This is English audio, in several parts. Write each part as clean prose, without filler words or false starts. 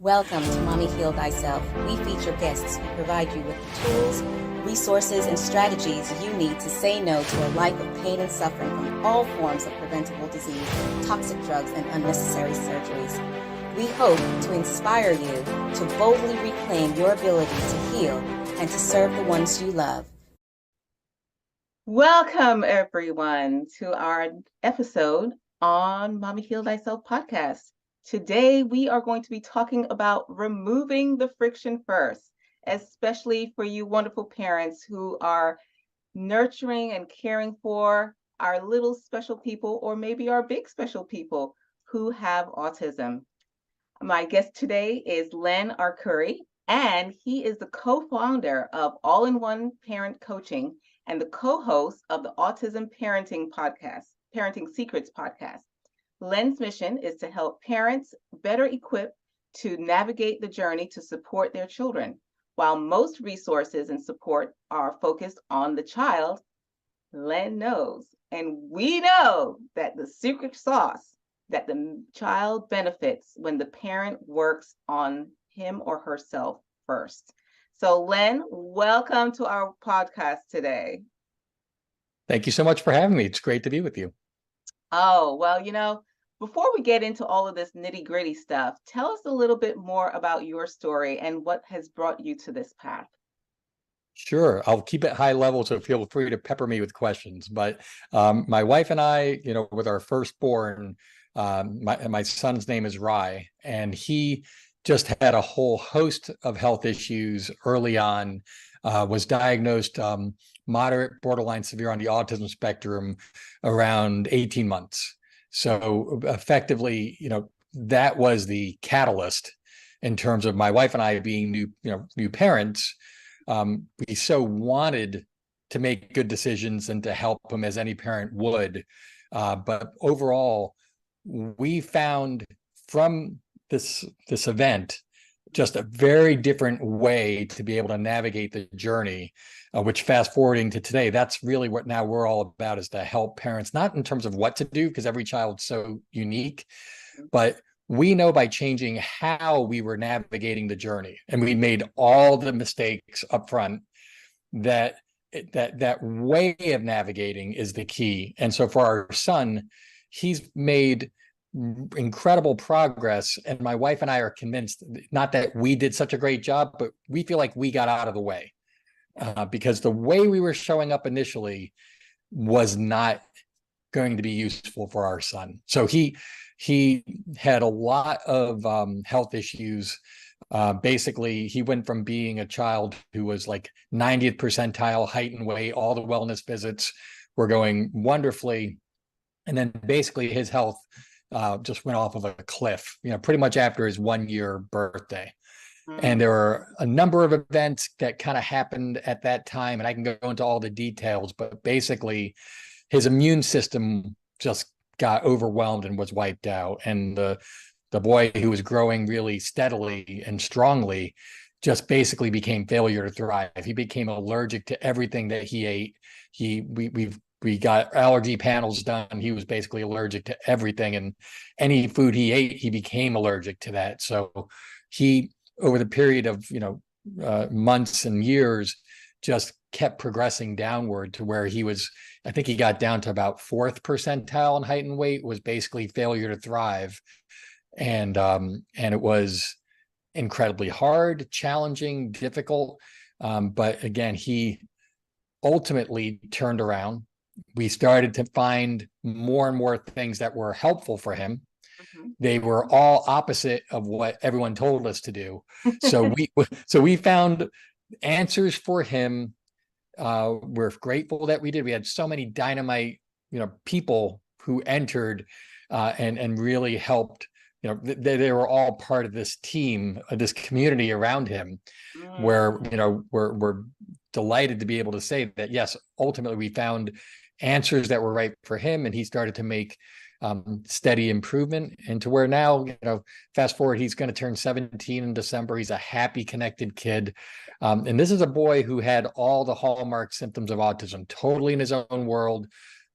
Welcome to Mommy Heal Thyself. We feature guests who provide you with the tools, resources, and strategies you need to say no to a life of pain and suffering from all forms of preventable disease, toxic drugs, and unnecessary surgeries. We hope to inspire you to boldly reclaim your ability to heal and to serve the ones you love. Welcome, everyone, to our episode on Mommy Heal Thyself podcast. Today, we are going to be talking about removing the friction first, especially for you wonderful parents who are nurturing and caring for our little special people, or maybe our big special people who have autism. My guest today is Len Arcuri, and he is the co-founder of All-in-One Parent Coaching and the co-host of the Autism Parenting podcast, Parenting Secrets podcast. Len's mission is to help parents better equipped to navigate the journey to support their children. While most resources and support are focused on the child, Len knows, and we know, that the secret sauce that the child benefits when the parent works on him or herself first. So Len, welcome to our podcast today. Thank you so much for having me. It's great to be with you. Oh, well, before we get into all of this nitty-gritty stuff, tell us a little bit more about your story and what has brought you to this path. Sure. I'll keep it high level, so feel free to pepper me with questions. But my wife and I, with our firstborn, my son's name is Rye, and he just had a whole host of health issues early on, was diagnosed moderate, borderline severe on the autism spectrum around 18 months. So effectively, that was the catalyst in terms of my wife and I being new parents. We so wanted to make good decisions and to help him as any parent would. But overall, we found from this event just a very different way to be able to navigate the journey, which fast forwarding to today, that's really what now we're all about, is to help parents, not in terms of what to do, because every child's so unique, but we know by changing how we were navigating the journey, and we made all the mistakes up front, that way of navigating is the key. And so for our son, he's made incredible progress, and my wife and I are convinced, not that we did such a great job, but we feel like we got out of the way, because the way we were showing up initially was not going to be useful for our son. So he had a lot of health issues. Basically, he went from being a child who was like 90th percentile height and weight, all the wellness visits were going wonderfully, and then basically his health just went off of a cliff, pretty much after his 1-year birthday. And there were a number of events that kind of happened at that time, and I can go into all the details, but basically his immune system just got overwhelmed and was wiped out. And the boy, who was growing really steadily and strongly, just basically became failure to thrive. He became allergic to everything that he ate. We got allergy panels done. He was basically allergic to everything, and any food he ate, he became allergic to that. So he, over the period of months and years, just kept progressing downward to where he was, I think he got down to about 4th percentile in height and weight, was basically failure to thrive. And it was incredibly hard, challenging, difficult. But again, he ultimately turned around. We started to find more and more things that were helpful for him. They were all opposite of what everyone told us to do. So we found answers for him. We're grateful that we did. We had so many dynamite, people who entered and really helped. They were all part of this team, this community around him, where we're delighted to be able to say that yes, ultimately we found answers that were right for him, and he started to make steady improvement, and to where now, fast forward, he's going to turn 17 in December. He's a happy, connected kid. And this is a boy who had all the hallmark symptoms of autism, totally in his own world,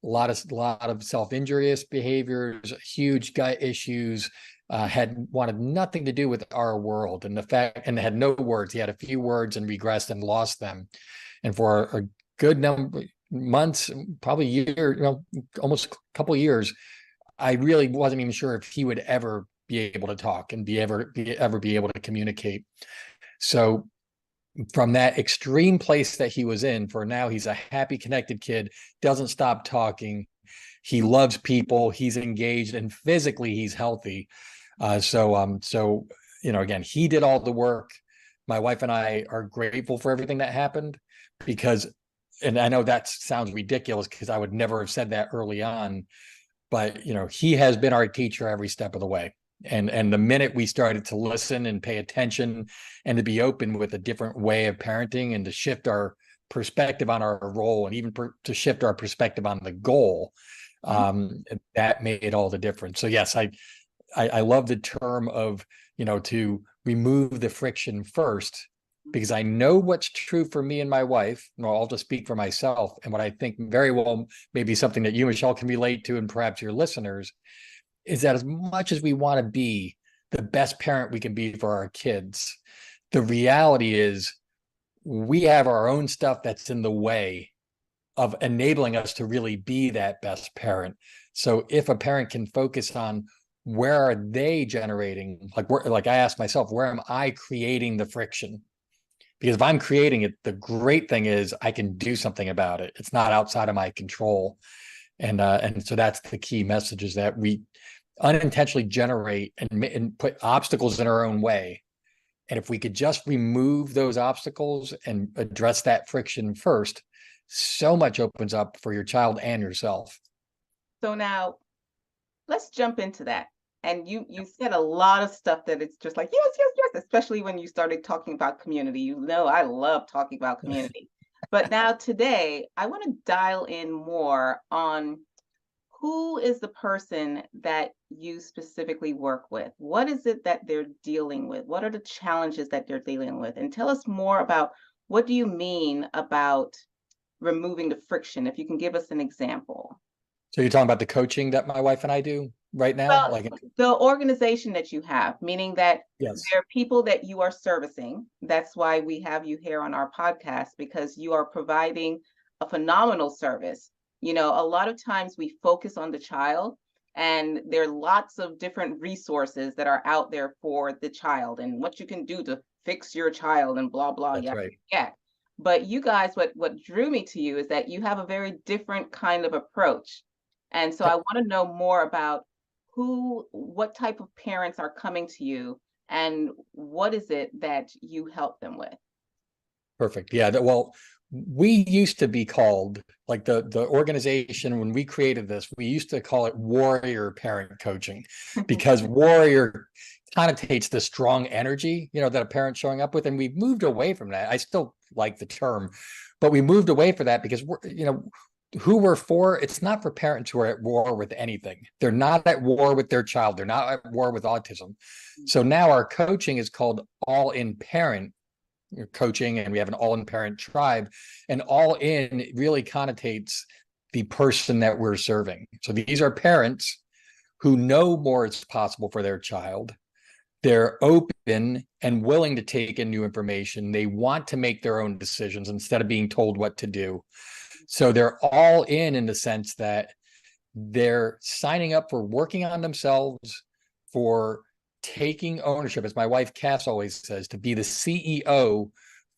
a lot of self-injurious behaviors, huge gut issues, had wanted nothing to do with our world, and the fact, and had no words. He had a few words and regressed and lost them. And for a good number months, probably year, almost a couple of years, I really wasn't even sure if he would ever be able to talk and be able to communicate. So from that extreme place that he was in, for now he's a happy, connected kid, doesn't stop talking. He loves people, he's engaged, and physically he's healthy. So again, he did all the work. My wife and I are grateful for everything that happened, because, and I know that sounds ridiculous because I would never have said that early on, but he has been our teacher every step of the way. And the minute we started to listen and pay attention and to be open with a different way of parenting, and to shift our perspective on our role, and even to shift our perspective on the goal, that made all the difference. So yes, I love the term of, to remove the friction first, because I know what's true for me and my wife. I'll just speak for myself, and what I think very well may be something that you, Michelle, can relate to, and perhaps your listeners, is that as much as we want to be the best parent we can be for our kids, the reality is we have our own stuff that's in the way of enabling us to really be that best parent. So if a parent can focus on where are they generating, like I asked myself, where am I creating the friction? Because if I'm creating it, the great thing is I can do something about it. It's not outside of my control. And so that's the key message, is that we unintentionally generate and put obstacles in our own way. And if we could just remove those obstacles and address that friction first, so much opens up for your child and yourself. So now let's jump into that. And you said a lot of stuff that it's just like, yes, especially when you started talking about community. I love talking about community. But now today, I want to dial in more on who is the person that you specifically work with? What is it that they're dealing with? What are the challenges that they're dealing with? And tell us more about, what do you mean about removing the friction? If you can give us an example. So you're talking about the coaching that my wife and I do right now? Well, the organization that you have, meaning that yes, there are people that you are servicing. That's why we have you here on our podcast, because you are providing a phenomenal service. A lot of times we focus on the child, and there are lots of different resources that are out there for the child and what you can do to fix your child and blah, blah. That's right. Yeah. But you guys, what drew me to you is that you have a very different kind of approach. And so I want to know more about what type of parents are coming to you, and what is it that you help them with? Perfect. Yeah. Well, we used to be called, like the organization, when we created this, we used to call it warrior parent coaching, because warrior connotates the strong energy, that a parent's showing up with. And we've moved away from that. I still like the term, but we moved away from that because who we're for, it's not for parents who are at war with anything. They're not at war with their child. They're not at war with autism. So now our coaching is called All In Parent Coaching, and we have an All In Parent tribe, and All In really connotates the person that we're serving. So these are parents who know more is possible for their child. They're open and willing to take in new information. They want to make their own decisions instead of being told what to do. So they're all in the sense that they're signing up for working on themselves, for taking ownership, as my wife Cass always says, to be the CEO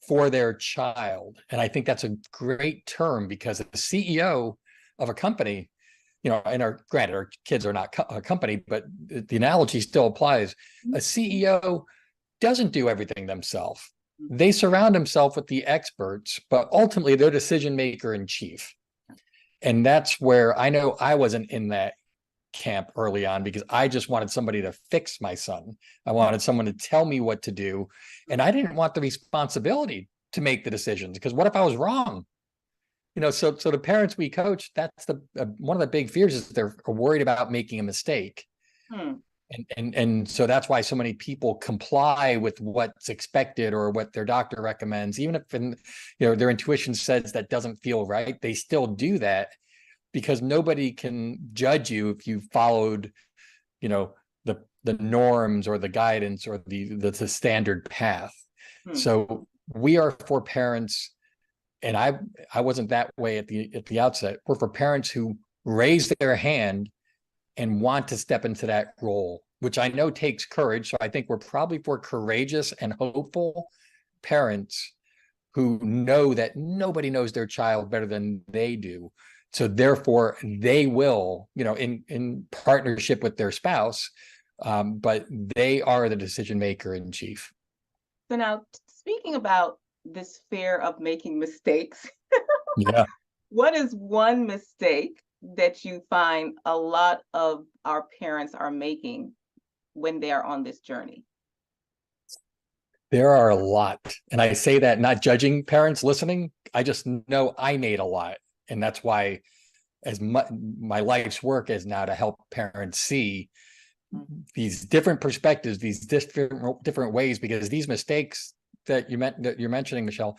for their child. And I think that's a great term, because the CEO of a company, and granted, our kids are not a company, but the analogy still applies. A CEO doesn't do everything themselves. They surround themselves with the experts, but ultimately they're decision maker in chief. And that's where I know I wasn't in that camp early on, because I just wanted somebody to fix my son. I wanted someone to tell me what to do. And I didn't want the responsibility to make the decisions, because what if I was wrong? So the parents we coach, that's one of the big fears, is they're worried about making a mistake. And so that's why so many people comply with what's expected or what their doctor recommends, even if their intuition says that doesn't feel right. They still do that, because nobody can judge you if you followed, the the norms or the guidance or the standard path. So we are for parents, and I wasn't that way at the outset. We're for parents who raise their hand and want to step into that role, which I know takes courage. So I think we're probably for courageous and hopeful parents who know that nobody knows their child better than they do. So therefore, they will, in partnership with their spouse, but they are the decision maker in chief. So now, speaking about this fear of making mistakes, Yeah. what is one mistake that you find a lot of our parents are making when they are on this journey? There are a lot. And I say that not judging parents listening. I just know I made a lot. And that's why my life's work is now to help parents see these different perspectives, these different ways, because these mistakes that you're mentioning, Michelle,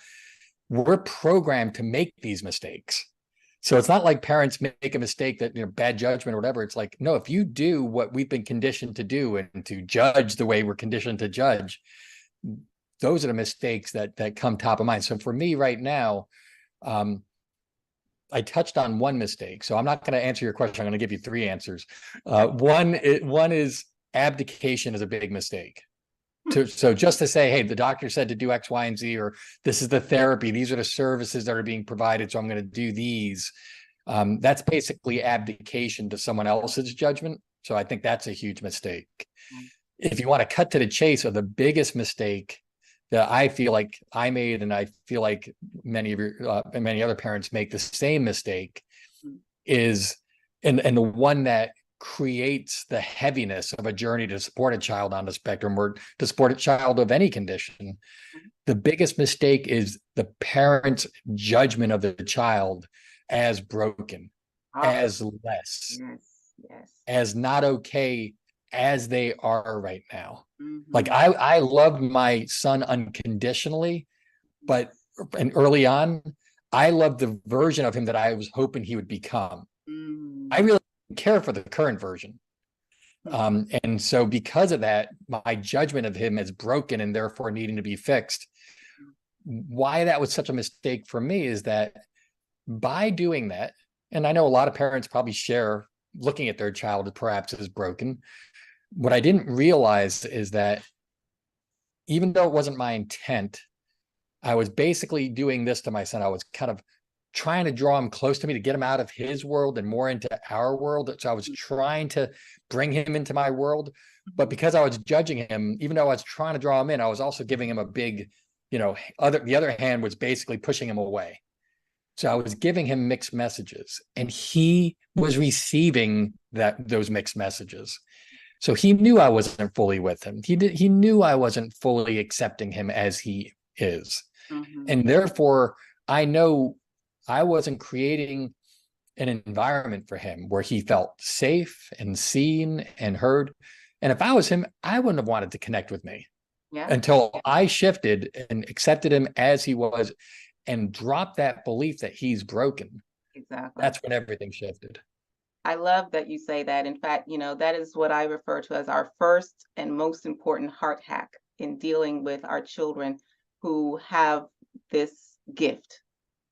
we're programmed to make these mistakes. So it's not like parents make a mistake that, bad judgment or whatever. It's like, no, if you do what we've been conditioned to do and to judge the way we're conditioned to judge, those are the mistakes that come top of mind. So for me right now, I touched on one mistake. So I'm not going to answer your question. I'm going to give you three answers. One is abdication is a big mistake. So just to say, hey, the doctor said to do X, Y, and Z, or this is the therapy, these are the services that are being provided, so I'm going to do these. That's basically abdication to someone else's judgment. So I think that's a huge mistake. If you want to cut to the chase of the biggest mistake that I feel like I made, and I feel like many of your and many other parents make the same mistake, is and the one that creates the heaviness of a journey to support a child on the spectrum or to support a child of any condition. The biggest mistake is the parent's judgment of the child as broken, as less, as not okay as they are right now. Like I loved my son unconditionally, and early on, I loved the version of him that I was hoping he would become. I really didn't care for the current version. And so because of that, my judgment of him as broken and therefore needing to be fixed. Why that was such a mistake for me is that by doing that, and I know a lot of parents probably share looking at their child perhaps as broken. What I didn't realize is that even though it wasn't my intent, I was basically doing this to my son. I was kind of trying to draw him close to me to get him out of his world and more into our world. So I was trying to bring him into my world. But because I was judging him, even though I was trying to draw him in, I was also giving him a big, the other hand was basically pushing him away. So I was giving him mixed messages, and he was receiving those mixed messages. So he knew I wasn't fully with him. He knew I wasn't fully accepting him as he is. And therefore, I know I wasn't creating an environment for him where he felt safe and seen and heard. And if I was him, I wouldn't have wanted to connect with me until I shifted and accepted him as he was and dropped that belief that he's broken. Exactly. That's when everything shifted. I love that you say that. In fact, that is what I refer to as our first and most important heart hack in dealing with our children who have this gift,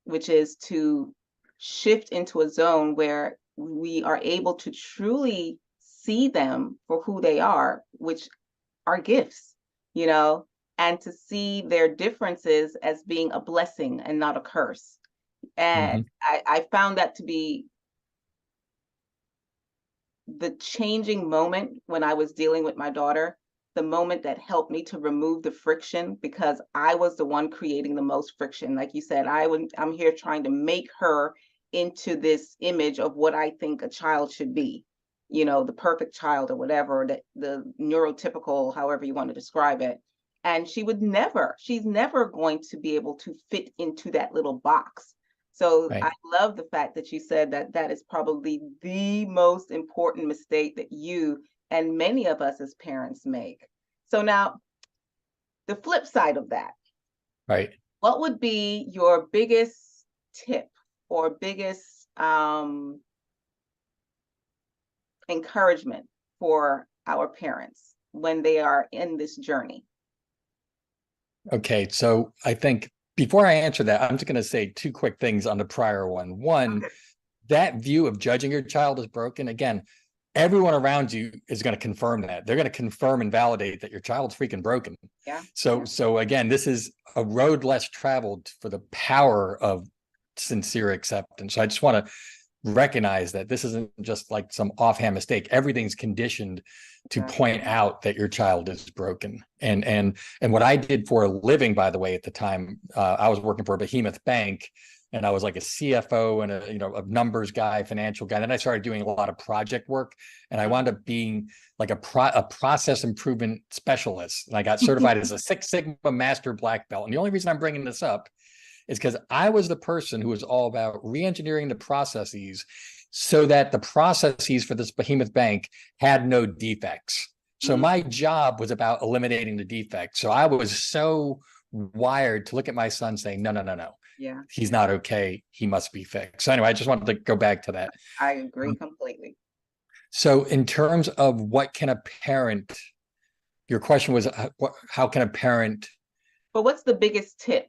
which is to shift into a zone where we are able to truly see them for who they are, which are gifts, and to see their differences as being a blessing and not a curse. And I found that to be the changing moment when I was dealing with my daughter, the moment that helped me to remove the friction, because I was the one creating the most friction. Like you said, I'm here trying to make her into this image of what I think a child should be, the perfect child or whatever, the neurotypical, however you want to describe it. And she's never going to be able to fit into that little box. So I love the fact that you said that is probably the most important mistake that you and many of us as parents make. So now, the flip side of that, what would be your biggest tip or biggest encouragement for our parents when they are in this journey? Okay, so I think before I answer that, I'm just going to say two quick things on the prior one. One, Okay. that view of judging your child as broken, again, everyone around you is going to confirm that. They're going to confirm and validate that your child's freaking broken. Yeah. So again, this is a road less traveled for the power of sincere acceptance. So I just want to recognize that this isn't just like some offhand mistake. Everything's conditioned to point out that your child is broken. And what I did for a living, by the way, at the time, I was working for a behemoth bank, and I was like a CFO and a numbers guy, financial guy. Then I started doing a lot of project work, and I wound up being like a process improvement specialist. And I got certified as a Six Sigma Master Black Belt. And the only reason I'm bringing this up is because I was the person who was all about re-engineering the processes so that the processes for this behemoth bank had no defects. So my job was about eliminating the defects. So I was so wired to look at my son saying, no, Yeah. he's not okay. He must be fixed. So anyway, I just wanted to go back to that. I agree completely. So in terms of what can a parent, your question was, how can a parent? But what's the biggest tip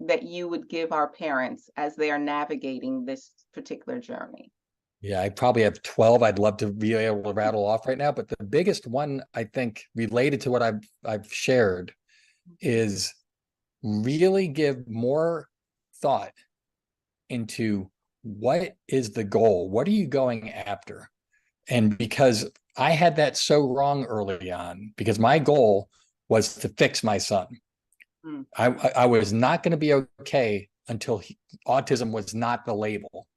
that you would give our parents as they are navigating this particular journey? Yeah, I probably have 12 I'd love to be able to rattle off right now, but the biggest one, I think, related to what I've shared, is really give more thought into what is the goal? What are you going after? And because I had that so wrong early on, because my goal was to fix my son. I was not going to be okay until autism was not the label,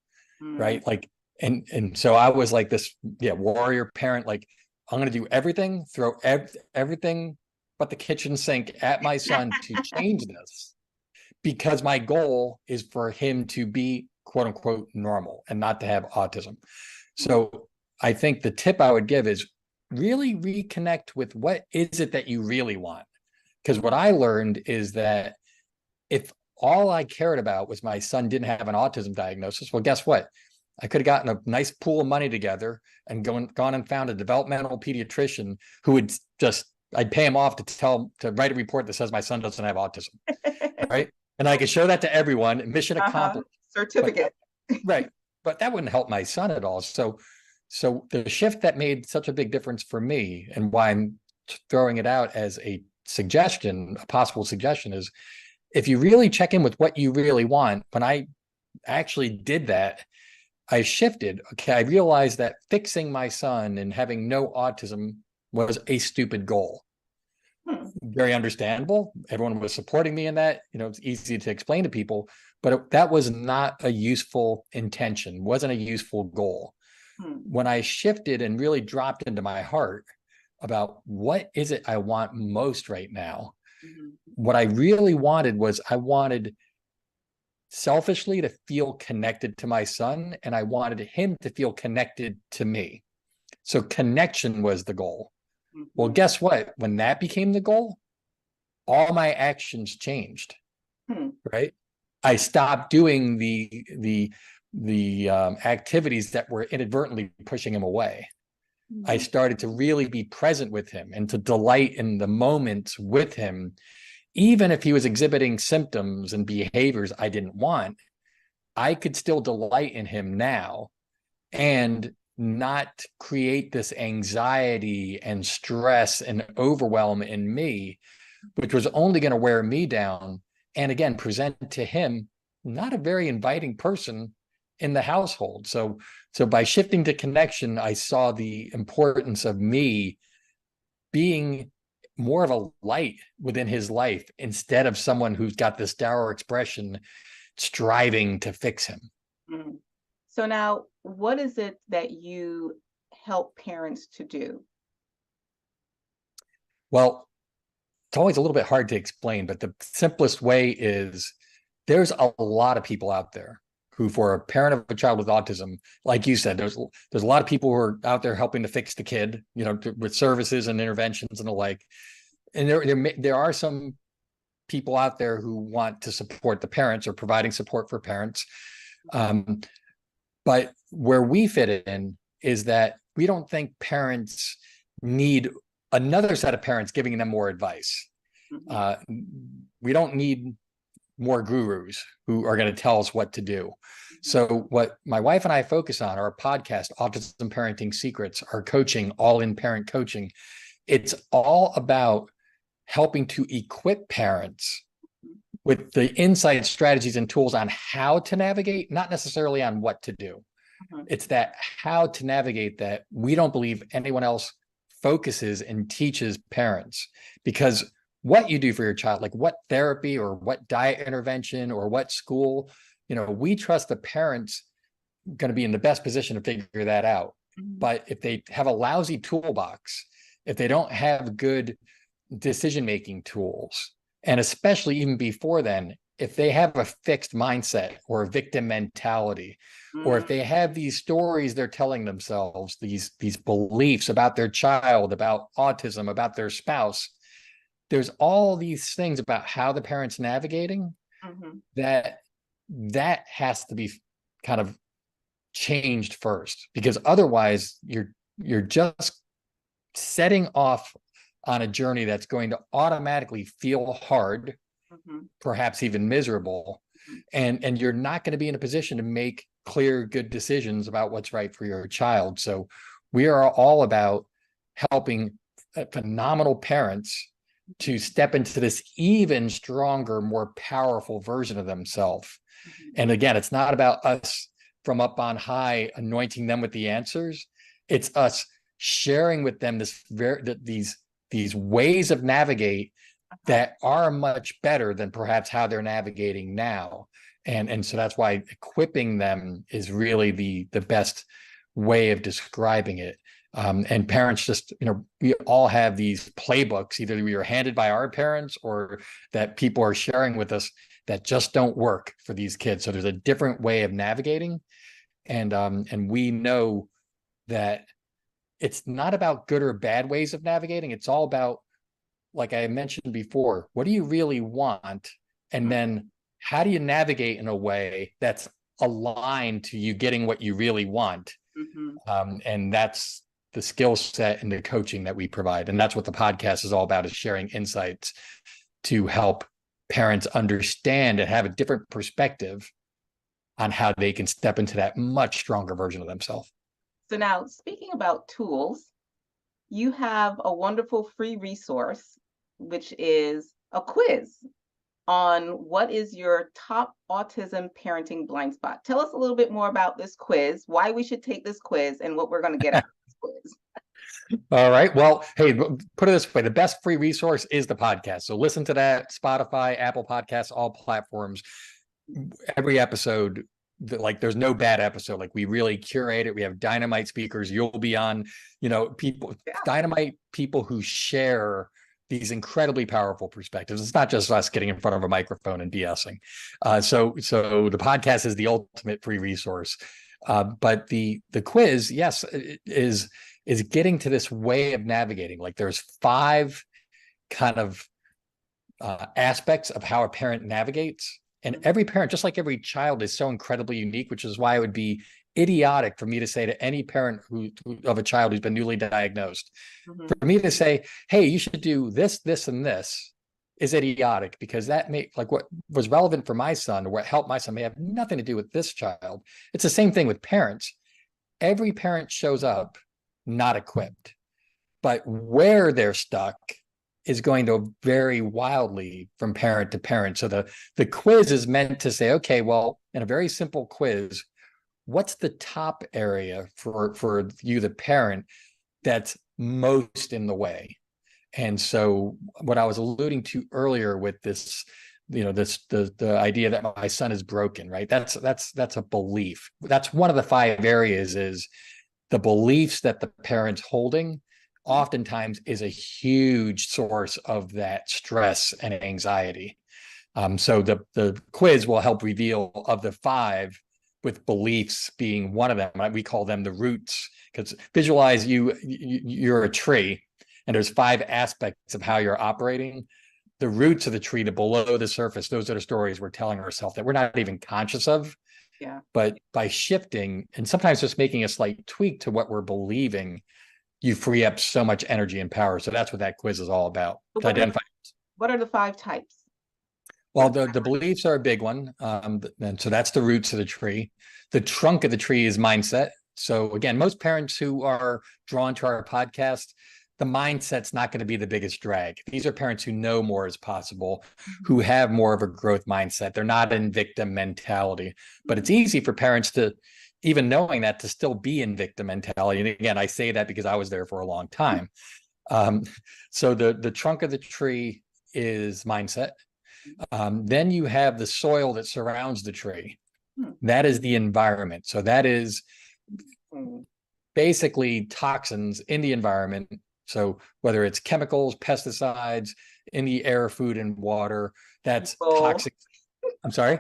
right? Like, and so I was like this, warrior parent. Like, I'm going to do everything, throw everything but the kitchen sink at my son to change this, because my goal is for him to be quote unquote normal and not to have autism. So I think the tip I would give is really reconnect with what is it that you really want. Because what I learned is that if all I cared about was my son didn't have an autism diagnosis, well, guess what? I could have gotten a nice pool of money together and gone and found a developmental pediatrician who would I'd pay him off to write a report that says my son doesn't have autism, right? And I could show that to everyone, mission accomplished. Certificate. Right. But that wouldn't help my son at all. So the shift that made such a big difference for me, and why I'm throwing it out as a suggestion, a possible suggestion, is if you really check in with what you really want. When I actually did that, I shifted. Okay, I realized that fixing my son and having no autism was a stupid goal. Very understandable. Everyone was supporting me in that. It's easy to explain to people, but that was not a useful intention, wasn't a useful goal. When I shifted and really dropped into my heart about what is it I want most right now, what I really wanted was, I wanted selfishly to feel connected to my son, and I wanted him to feel connected to me. So connection was the goal. Well, guess what? When that became the goal, all my actions changed, right? I stopped doing the activities that were inadvertently pushing him away. I started to really be present with him and to delight in the moments with him, even if he was exhibiting symptoms and behaviors I didn't want. I could still delight in him now and not create this anxiety and stress and overwhelm in me, which was only going to wear me down, and again, present to him not a very inviting person in the household. So by shifting to connection, I saw the importance of me being more of a light within his life, instead of someone who's got this dour expression striving to fix him. So now, what is it that you help parents to do? Well, it's always a little bit hard to explain, but the simplest way is, there's a lot of people out there who, for a parent of a child with autism, like you said, there's a lot of people who are out there helping to fix the kid, with services and interventions and the like. And there are some people out there who want to support the parents or providing support for parents. But where we fit in is that we don't think parents need another set of parents giving them more advice. We don't need more gurus who are going to tell us what to do. So what my wife and I focus on, our podcast, Autism Parenting Secrets, our coaching, all in parent coaching, it's all about helping to equip parents with the insight, strategies, and tools on how to navigate, not necessarily on what to do. It's that how to navigate that we don't believe anyone else focuses and teaches parents. Because what you do for your child, like what therapy or what diet intervention or what school, we trust the parents going to be in the best position to figure that out. But if they have a lousy toolbox, if they don't have good decision-making tools, and especially even before then, if they have a fixed mindset or a victim mentality, or if they have these stories they're telling themselves, these beliefs about their child, about autism, about their spouse, there's all these things about how the parent's navigating that has to be kind of changed first, because otherwise you're just setting off on a journey that's going to automatically feel hard, perhaps even miserable, and you're not going to be in a position to make clear, good decisions about what's right for your child. So we are all about helping phenomenal parents to step into this even stronger, more powerful version of themselves. And again, it's not about us from up on high anointing them with the answers. It's us sharing with them these ways of navigate that are much better than perhaps how they're navigating now. And so that's why equipping them is really the best way of describing it. And parents just, we all have these playbooks, either we were handed by our parents or that people are sharing with us, that just don't work for these kids. So there's a different way of navigating. And we know that it's not about good or bad ways of navigating. It's all about, like I mentioned before, what do you really want? And then how do you navigate in a way that's aligned to you getting what you really want? And that's the skill set and the coaching that we provide. And that's what the podcast is all about, is sharing insights to help parents understand and have a different perspective on how they can step into that much stronger version of themselves. So now, speaking about tools, you have a wonderful free resource, which is a quiz on what is your top autism parenting blind spot. Tell us a little bit more about this quiz, why we should take this quiz, and what we're going to get out of this quiz. All right. Well, hey, put it this way. The best free resource is the podcast. So listen to that, Spotify, Apple Podcasts, all platforms. Every episode, there's no bad episode. Like, we really curate it. We have dynamite speakers. You'll be on, dynamite people who share these incredibly powerful perspectives. It's not just us getting in front of a microphone and BSing. So the podcast is the ultimate free resource. But the quiz, yes, is getting to this way of navigating. Like, there's 5 kind of aspects of how a parent navigates. And every parent, just like every child, is so incredibly unique, which is why it would be idiotic for me to say to any parent of a child who's been newly diagnosed, for me to say, hey, you should do this, this, and this, is idiotic, because that may, like, what was relevant for my son or what helped my son may have nothing to do with this child. It's the same thing with parents. Every parent shows up not equipped, but where they're stuck is going to vary wildly from parent to parent. So the quiz is meant to say, okay, well, in a very simple quiz, what's the top area for you, the parent, that's most in the way? And so what I was alluding to earlier with this, the idea that my son is broken, right? That's a belief. That's one of the 5 areas, is the beliefs that the parent's holding oftentimes is a huge source of that stress and anxiety. So the quiz will help reveal, of the 5, with beliefs being one of them, right? We call them the roots, because visualize you're a tree, and there's 5 aspects of how you're operating. The roots of the tree, to below the surface, those are the stories we're telling ourselves that we're not even conscious of. Yeah. But by shifting, and sometimes just making a slight tweak to what we're believing, you free up so much energy and power. So that's what that quiz is all about. But To identify. what are the 5 types? Well, the beliefs are a big one. And so that's the roots of the tree. The trunk of the tree is mindset. So again, most parents who are drawn to our podcast, the mindset's not going to be the biggest drag. These are parents who know more is possible, who have more of a growth mindset. They're not in victim mentality. But it's easy for parents to, even knowing that, to still be in victim mentality. And again, I say that because I was there for a long time. So the trunk of the tree is mindset. Then you have the soil that surrounds the tree. That is the environment. So that is basically toxins in the environment. So whether it's chemicals, pesticides in the air, food, and water, that's toxic. I'm sorry?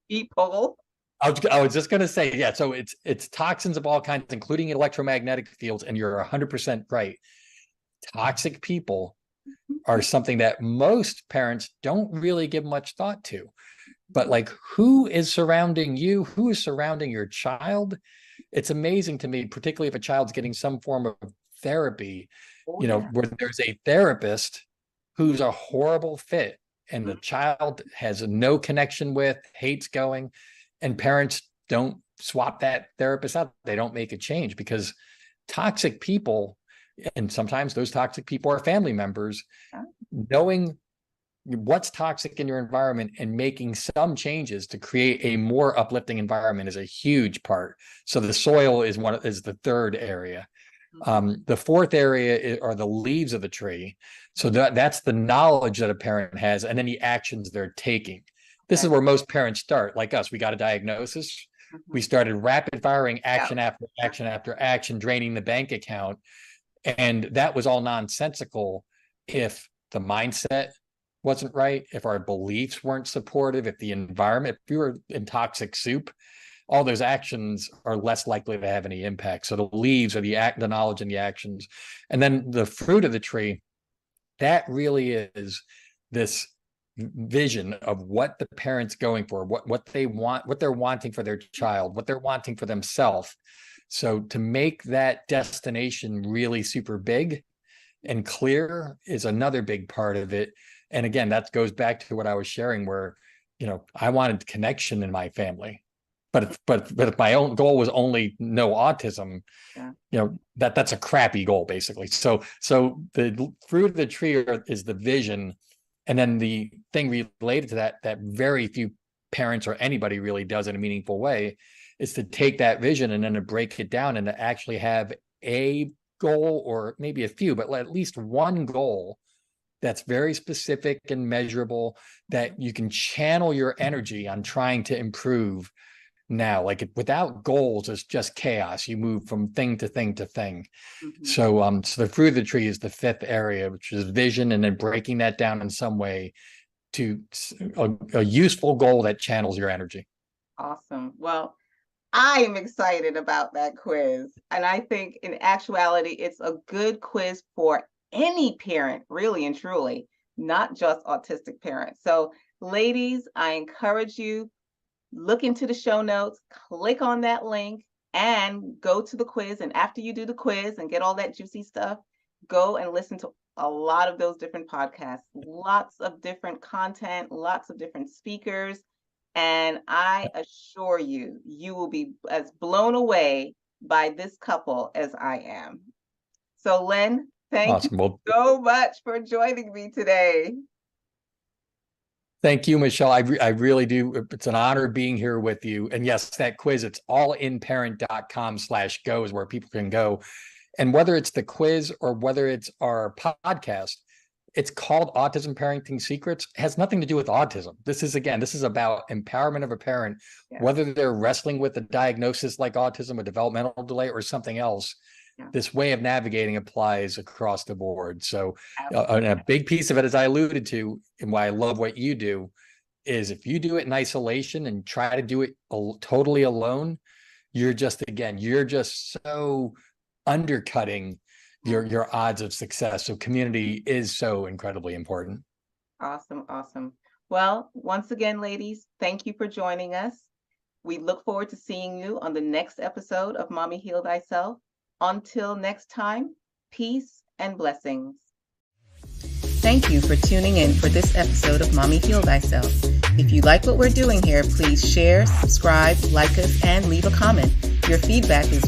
People. I was just going to say, yeah. So it's toxins of all kinds, including electromagnetic fields. And you're 100% right. Toxic people are something that most parents don't really give much thought to. But like, who is surrounding you? Who is surrounding your child? It's amazing to me, particularly if a child's getting some form of therapy, where there's a therapist who's a horrible fit and the child has no connection with, hates going, and parents don't swap that therapist out. They don't make a change because toxic people, and sometimes those toxic people are family members, knowing what's toxic in your environment and making some changes to create a more uplifting environment is a huge part. So the soil is the third area. The fourth area are the leaves of the tree. So that's the knowledge that a parent has, and then the actions they're taking. This is where most parents start. Like us, we got a diagnosis. We started rapid firing action after action after action, draining the bank account. And that was all nonsensical if the mindset wasn't right, if our beliefs weren't supportive, if the environment, if we were in toxic soup, all those actions are less likely to have any impact. So the leaves are the knowledge and the actions. And then the fruit of the tree, that really is this vision of what the parent's going for, what they want, what they're wanting for their child, what they're wanting for themselves. So to make that destination really super big and clear is another big part of it. And again, that goes back to what I was sharing, where, I wanted connection in my family, but if my own goal was only no autism, that's a crappy goal, basically. So the fruit of the tree is the vision. And then the thing related to that very few parents or anybody really does in a meaningful way, is to take that vision and then to break it down and to actually have a goal, or maybe a few, but at least one goal that's very specific and measurable, that you can channel your energy on trying to improve now. Like, without goals, it's just chaos. You move from thing to thing to thing. So the fruit of the tree is the fifth area, which is vision, and then breaking that down in some way to a useful goal that channels your energy. Awesome. Well, I am excited about that quiz. And I think in actuality, it's a good quiz for any parent, really and truly, not just autistic parents. So ladies, I encourage you, look into the show notes, click on that link, and go to the quiz. And after you do the quiz and get all that juicy stuff, go and listen to a lot of those different podcasts, lots of different content, lots of different speakers. And I assure you, you will be as blown away by this couple as I am. So Len, thank you so much for joining me today. Thank you, Michelle. I really do. It's an honor being here with you. And yes, that quiz, it's allinparent.com/go is where people can go. And whether it's the quiz or whether it's our podcast, it's called Autism Parenting Secrets. It has nothing to do with autism. This is about empowerment of a parent, whether they're wrestling with a diagnosis like autism, a developmental delay, or something else. This way of navigating applies across the board. So a big piece of it, as I alluded to, and why I love what you do, is if you do it in isolation and try to do it totally alone, you're just so undercutting your odds of success. So community is so incredibly important. Awesome. Well, once again, ladies, thank you for joining us. We look forward to seeing you on the next episode of Mommy Heal Thyself. Until next time, Peace and blessings. Thank you for tuning in for this episode of Mommy Heal Thyself. If you like what we're doing here, please share, subscribe, like us, and leave a comment. Your feedback is